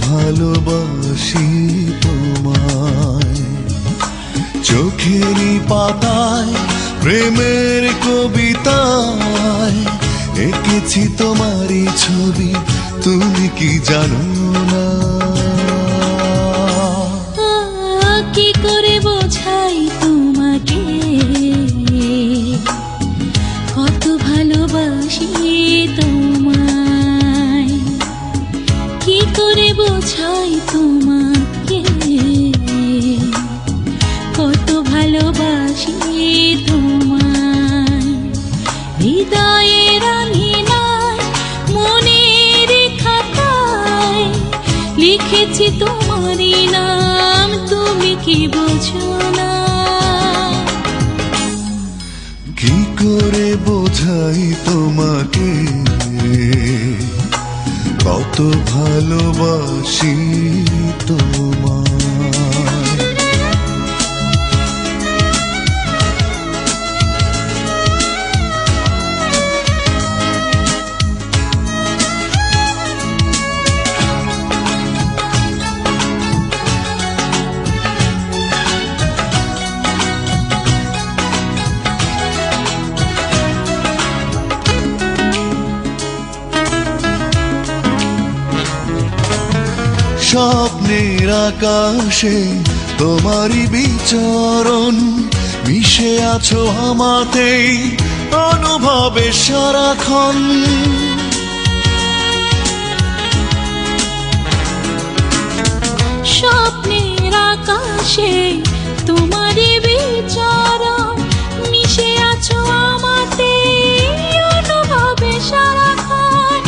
ভালোবাসি তোমায়। চোখেরই পাতায় প্রেমের কবিতায় এঁকেছি তোমারই ছবি, তুমি কি জানো না? কি করে বোঝাই তোমাকে কত ভালোবাসি তোমায়, কি করে বোঝাই তোমাকে কত ভালোবাসি তোমায়। হৃদয়ের আঙিনায় মনের খাতায় লিখেছি তোমারই নাম, তুমি কি বোঝো না? কি করে বোঝাই তোমাকে কত ভালোবাসি তোমায়। স্বপ্নের আকাশে তোমারই বিচরণ, মিশে আছো আমাতেই অনুভবে সারাক্ষণ। স্বপ্নের আকাশে তোমারই বিচরণ, মিশে আছো আমাতে অনুভবে সারাক্ষণ।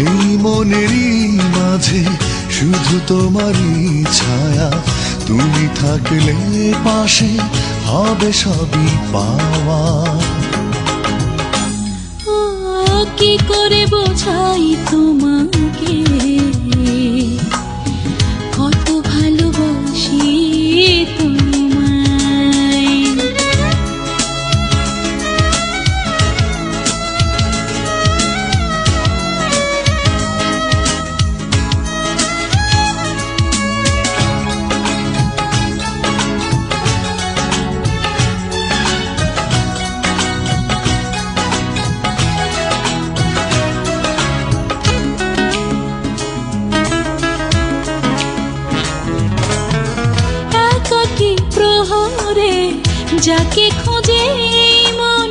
এই মনেরই মাঝে শুধু তোমারই ছায়া, তুমি থাকলে পাশে হবে সবই পাওয়া। কি করে বোঝাই তোমাকে কত ভালোবাসি তোমায়। প্রহরে যাকে খোঁজে মন,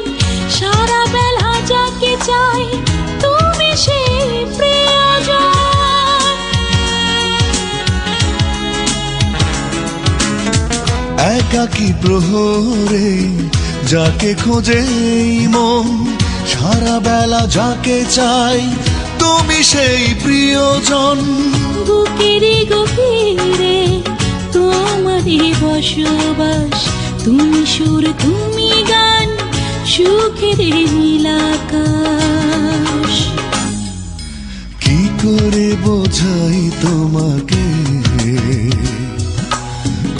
সারা বেলা যাকে চাই তুমি সেই প্রিয়জন। একাকী প্রহরে যাকে খোঁজে মন, সারা বেলা যাকে চাই তুমি সেই প্রিয়জন। বুকেরই গভীরে তোমারই বসবাস, তুমি সুর তুমি গান, সুখের নীলাকাশ। কি করে বোঝাই তোমাকে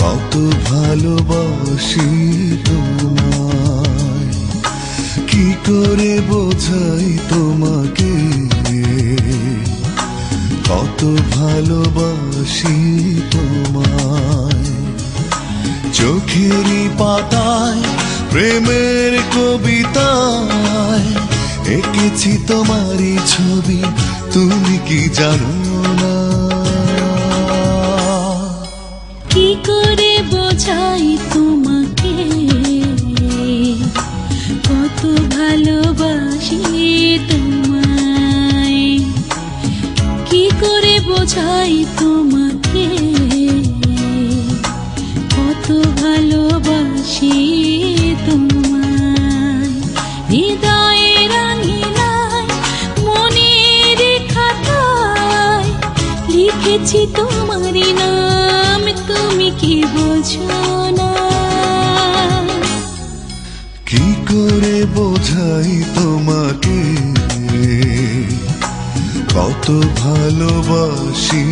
কত ভালোবাসি তোমায়। কি করে বোঝাই তোমাকে কত ভালোবাসি তোমায়। চোখেরই পাতায় প্রেমের কবিতায় এঁকেছি তোমারই ছবি, তুমি কি জানো না? কি করে বোঝাই তোমাকে কত ভালোবাসি তোমায়, কি করে বোঝাই তোমাকে কত ভালোবাসি তোমায়। হৃদয়ের আঙিনায় মনের খাতায় লিখেছি তোমারই নাম, তুমি কি বোঝো না? কি করে বোঝাই তোমাকে কত ভালোবাসি